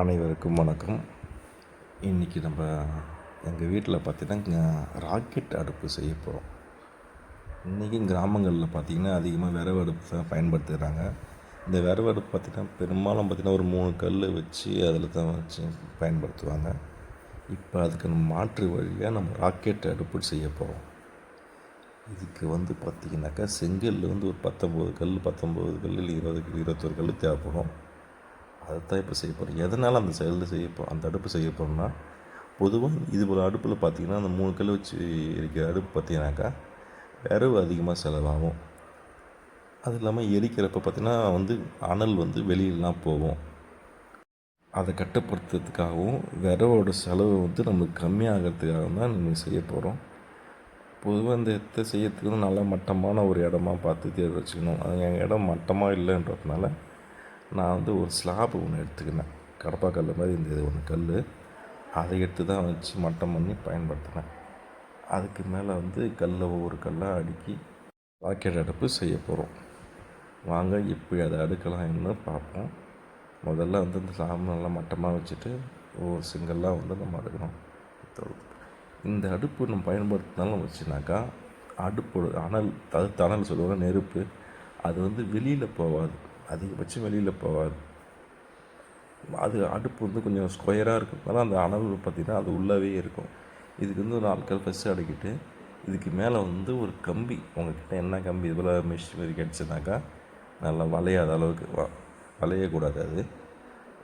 அனைவருக்கும் வணக்கம். இன்றைக்கி நம்ம எங்கள் வீட்டில் பார்த்திங்கன்னா ராக்கெட் அடுப்பு செய்ய போகிறோம். இன்றைக்கும் கிராமங்களில் பார்த்திங்கன்னா அதிகமாக விறகு அடுப்பு தான் பயன்படுத்துகிறாங்க. இந்த விறகு அடுப்பு பார்த்திங்கன்னா பெரும்பாலும் பார்த்திங்கன்னா ஒரு 3 கல் வச்சு அதில் தான் வச்சு பயன்படுத்துவாங்க. இப்போ அதுக்கு மாற்று வழியாக நம்ம ராக்கெட் அடுப்பு செய்ய போகிறோம். இதுக்கு பார்த்திங்கனாக்கா செங்கல் ஒரு 19 கல் இல்லை 21 கல் தேவைப்படும். அதைத்தான் இப்போ செய்ய போகிறோம். எதனால் அந்த அந்த அடுப்பு செய்ய போகிறோம்னா, பொதுவாக இது ஒரு அடுப்பில் பார்த்திங்கன்னா அந்த 3 கல் வச்சு எரிக்கிற அடுப்பு பார்த்திங்கனாக்கா விறகு அதிகமாக செலவாகும். அது இல்லாமல் எரிக்கிறப்ப பார்த்திங்கன்னா அனல் வெளியிலலாம் போகும். அதை கட்டுப்படுத்துறதுக்காகவும் விறகோட செலவு நம்மளுக்கு கம்மியாகிறதுக்காக தான் நம்ம செய்ய போகிறோம். பொதுவாக இந்த இடத்த செய்யறதுக்கு நல்லா மட்டமான ஒரு இடமா பார்த்து தேர்வு வச்சுக்கணும். அது எங்கள் இடம் மட்டமாக இல்லைன்றதுனால நான் ஒரு ஸ்லாப் ஒன்று எடுத்துக்கினேன். கடப்பாக்கல் மாதிரி இருந்தது ஒன்று கல். அதை எடுத்து தான் வச்சு மட்டம் பண்ணி பயன்படுத்தினேன். அதுக்கு மேலே கல்லை ஒவ்வொரு கல்லாக அடுக்கி ராக்கெட் அடுப்பு செய்ய போகிறோம். வாங்க இப்படி அதை அடுக்கலாம்னு பார்ப்போம். முதல்ல இந்த ஸ்லாப் நல்லா மட்டமாக வச்சுட்டு ஒவ்வொரு செங்கல்லாம் நம்ம அடுக்கணும். இந்த அடுப்பு நம்ம பயன்படுத்தினாலும் வச்சுனாக்கா அடுப்போட தணல் சொல்லுவாங்க, நெருப்பு. அது வெளியில் போகாது, அதிகபட்சம் வெளியில் போகாது. அது அடுப்பு கொஞ்சம் ஸ்கொயராக இருக்கிறதுனால அந்த அனல் பார்த்திங்கன்னா அது உள்ளவே இருக்கும். இதுக்கு ஒரு 4 கல் ஃபஸ்ட்டு அடிக்கிட்டு இதுக்கு மேலே ஒரு கம்பி, உங்கள்கிட்ட என்ன கம்பி இது போல் மெஷ் மாதிரி கிடச்சுனாக்கா நல்லா வளையாத அளவுக்கு வளையக்கூடாது அது.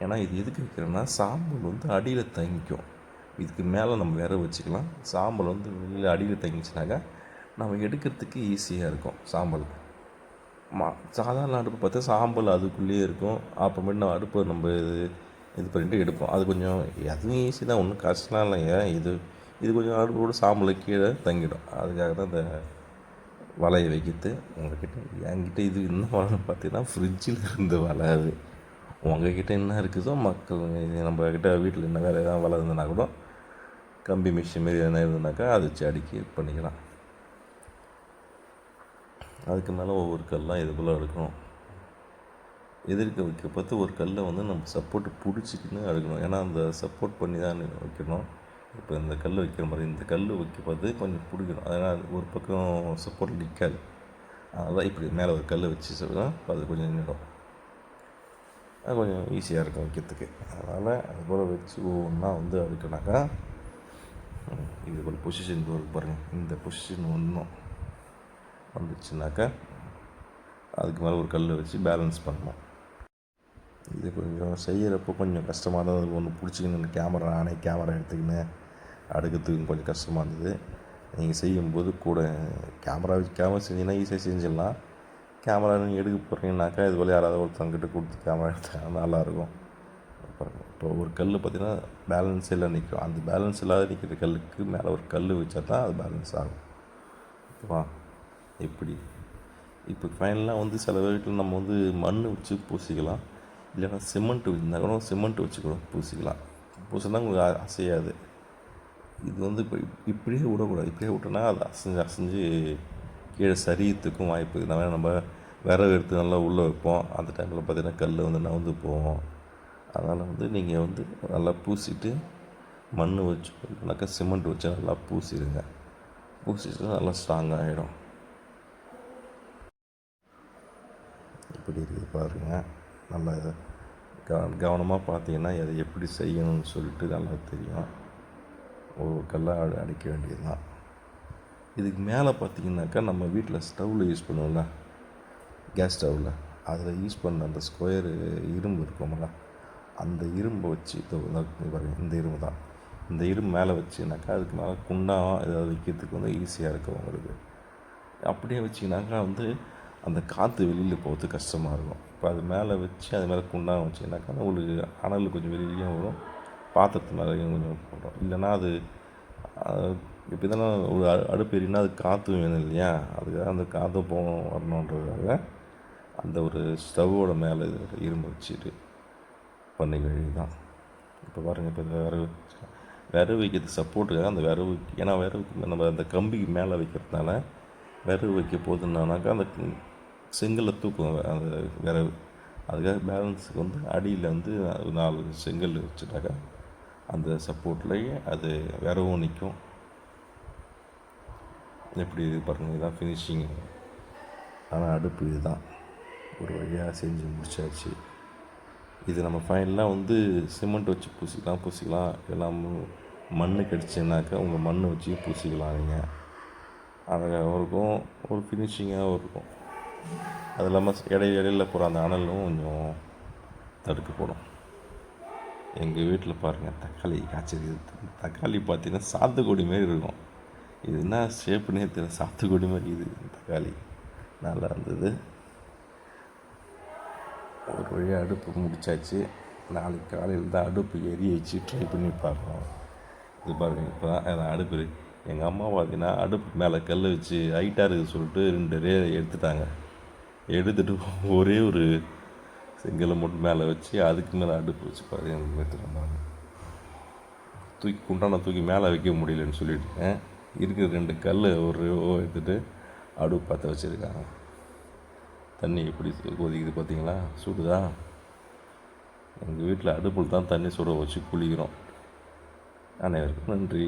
ஏன்னா இது எதுக்கு வைக்கிறோன்னா சாம்பல் அடியில் தங்கிக்கும். இதுக்கு மேலே நம்ம விறகு வச்சுக்கலாம். சாம்பல் வெளியில் அடியில் தங்கிச்சுனாக்கா நம்ம எடுக்கிறதுக்கு ஈஸியாக இருக்கும். சாம்பல் சாதாரண அடுப்பு பார்த்தா சாம்பல் அதுக்குள்ளேயே இருக்கும். அப்புறமேட்டு நம்ம அடுப்பை நம்ம இது பண்ணிட்டு எடுப்போம். அது கொஞ்சம் அதுவும் ஈஸி தான், ஒன்றும் கஷ்டம்லாம் இல்லைங்க. இது கொஞ்சம் அடுப்போட சாம்பலை கீழே தங்கிடும். அதுக்காக தான் இந்த வலையை வைக்கிறது. என்கிட்ட இது என்ன வலைன்னு பார்த்தீங்கன்னா ஃப்ரிட்ஜில் இருந்து வலை. அது உங்ககிட்ட என்ன இருக்குதோ மக்கள் நம்மக்கிட்ட வீட்டில் என்ன வேறு எதாவது வலை இருந்ததுனா கூட கம்பி மிஷின் மாரி எதனா இருந்ததுனாக்கா அதை வச்சு அடுக்கி பண்ணிக்கலாம். அதுக்கு மேலே ஒவ்வொரு கல்லாம் இது போல் எடுக்கணும். எதிர்க்க வைக்க பார்த்து ஒரு கல்லை நம்ம சப்போர்ட்டு பிடிச்சிக்கின்னு அடுக்கணும். ஏன்னா அந்த சப்போர்ட் பண்ணி தான் வைக்கணும். இப்போ இந்த கல் வைக்கிற மாதிரி இந்த கல் வைக்க பார்த்து கொஞ்சம் பிடிக்கணும். அதனால் ஒரு பக்கம் சப்போர்ட் நிற்காது. அதனால் இப்படி மேலே ஒரு கல் வச்சு சொல்லலாம், அது கொஞ்சம் நின்றுடும். அது கொஞ்சம் ஈஸியாக இருக்கும் வைக்கிறதுக்கு. அதனால் அது போல் வச்சு ஒவ்வொன்றா அடுக்கினாக்கா இது போல் பொசிஷன் பாருங்கள். இந்த பொசிஷன் ஒன்றும் வந்துச்சுனாக்கா அதுக்கு மேலே ஒரு கல் வச்சு பேலன்ஸ் பண்ணணும். இது கொஞ்சம் செய்கிறப்போ கொஞ்சம் கஷ்டமாக தான் ஒன்று பிடிச்சிக்கின்னு கேமரா எடுத்துக்கின்னு அடுக்கிறதுக்கு கொஞ்சம் கஷ்டமாக இருந்தது. நீங்கள் செய்யும்போது கூட கேமரா செஞ்சிங்கன்னா ஈஸியாக செஞ்சிடலாம். கேமரா நீங்கள் எடுக்க போகிறீங்கனாக்கா இது போல் யாராவது ஒருத்தவங்கிட்ட கொடுத்து கேமரா எடுத்தாங்கன்னா நல்லாயிருக்கும். இப்போ ஒரு கல் பார்த்திங்கன்னா பேலன்ஸ் எல்லாம் நிற்கும். அந்த பேலன்ஸ் இல்லாத நிற்கிற கல்லுக்கு மேலே ஒரு கல் வச்சா தான் அது பேலன்ஸ் ஆகும். ஓகேவா? எப்படி இப்போ ஃபைனலாக சில வீட்டில் நம்ம மண் வச்சு பூசிக்கலாம். இல்லைன்னா சிமெண்ட் வச்சுருந்தா கூட சிமெண்ட் வச்சு கூட பூசிக்கலாம். பூசினா உங்களுக்கு அசையாது. இது இப்போ இப்படியே விடக்கூடாது. இப்படியே விட்டோன்னா அது அசைஞ்சு கீழே சரியத்துக்கும் வாய்ப்பு இருக்குது. நம்ம விறகு எடுத்து நல்லா உள்ளே வைப்போம். அந்த டைமில் பார்த்திங்கன்னா கல் நவுந்து போவோம். அதனால் நீங்கள் நல்லா பூசிட்டு மண் வச்சு இல்லைனாக்கா சிமெண்ட் வச்சு நல்லா பூசிடுங்க. பூசிட்டு நல்லா ஸ்ட்ராங்காக ஆகிடும். இப்படி இருக்குது பாருங்கள். நல்லா கவனமாக பார்த்தீங்கன்னா அதை எப்படி செய்யணும்னு சொல்லிட்டு நல்லா தெரியும். ஒவ்வொரு கல்லாக அடிக்க வேண்டியது தான். இதுக்கு மேலே பார்த்திங்கனாக்கா நம்ம வீட்டில் ஸ்டவ்வில் யூஸ் பண்ணுவோம்ல, கேஸ் ஸ்டவ்வில், அதில் யூஸ் பண்ண அந்த ஸ்கொயரு இரும்பு இருக்கும்ல, அந்த இரும்பை வச்சு பாருங்கள். இந்த இரும்பு தான். இந்த இரும்பு மேலே வச்சுனாக்கா அதுக்கு மேலே குண்டாக ஏதாவது வைக்கிறதுக்கு ஈஸியாக இருக்கும் உங்களுக்கு. அப்படியே வச்சிங்கனாக்கா அந்த காற்று வெளியில் போகிறது கஷ்டமாக இருக்கும். இப்போ அது மேலே வச்சு அது மேலே குண்டாக வச்சிங்கனாக்கா உங்களுக்கு அனல் கொஞ்சம் வெளியிலையும் வரும், பாத்திரத்து மேலேயும் கொஞ்சம் போடும். இல்லைன்னா அது இப்போ இதெல்லாம் ஒரு அடுப்பு எரினா அது காற்று வேணும் இல்லையா, அதுக்காக அந்த காற்று வரணுன்றதுக்காக அந்த ஒரு ஸ்டவ்வோட மேலே இரும்பு வச்சுட்டு பண்ணி வழி தான். இப்போ பாருங்கள். இப்போ விறகு வைக்கிறதுக்கு சப்போர்ட்டுக்காக அந்த விறகு, ஏன்னா விறகு நம்ம அந்த கம்பிக்கு மேலே வைக்கிறதுனால விறகு வைக்க போதுன்னாக்கா அந்த செங்கலை தூக்கும் அந்த விறகு. அதுக்காக பேலன்ஸுக்கு வந்து அடியில் வந்து 4 செங்கல் வச்சுட்டாக்கா அந்த சப்போர்ட்லேயே அது விரவும் நிற்கும். எப்படி இது பாருங்கள், இதுதான் ஃபினிஷிங். ஆனால் அடுப்பு இதுதான் ஒரு வழியாக செஞ்சு முடிச்சாச்சு. இது நம்ம ஃபைனலாக வந்து சிமெண்ட் வச்சு பூசிக்கலாம். எல்லாம் மண் கிடச்சின்னாக்கா உங்கள் மண் வச்சு பூசிக்கலாம். நீங்கள் அழகாகவும் இருக்கும், ஒரு ஃபினிஷிங்காகவும் இருக்கும். அது இல்லாமல் இடையில போகிற அந்த அனலும் கொஞ்சம் தடுக்கப்படும். எங்கள் வீட்டில் பாருங்கள், தக்காளி காய்ச்சிருக்குது. தக்காளி பார்த்திங்கன்னா சாத்துக்குடி மாரி இருக்கும். இது என்ன ஷேப்புன்னே தெரியல, சாத்துக்குடி மாதிரி இது தக்காளி. நல்லா இருந்தது. ஒரு வழியாக அடுப்பு முடித்தாச்சு. நாளைக்கு காலையில் தான் அடுப்பு எரிய வச்சு ட்ரை பண்ணி பார்க்குறோம். இது பாருங்கள், இப்போ தான் அடுப்பு. எங்கள் அம்மா பார்த்தீங்கன்னா அடுப்பு மேலே கல் வச்சு ஹைட்டாக இருக்குது சொல்லிட்டு 2 ரே எடுத்துட்டாங்க. எடுத்துகிட்டு ஒரே ஒரு செங்கலை மட்டும் மேலே வச்சு அதுக்கு மேலே அடுப்பு வச்சு பாருங்க எடுத்துட்டாங்க. குண்டான தூக்கி மேலே வைக்க முடியலன்னு சொல்லிவிட்டேன். இருக்கிற 2 கல் ஒரு எடுத்துகிட்டு அடுப்பு பற்ற வச்சுருக்காங்க. தண்ணி எப்படி கொதிக்குது பார்த்தீங்களா, சுடுதா? எங்கள் வீட்டில் அடுப்பில் தான் தண்ணி சுட வச்சு குளிக்கிறோம். அனைவருக்கும் நன்றி.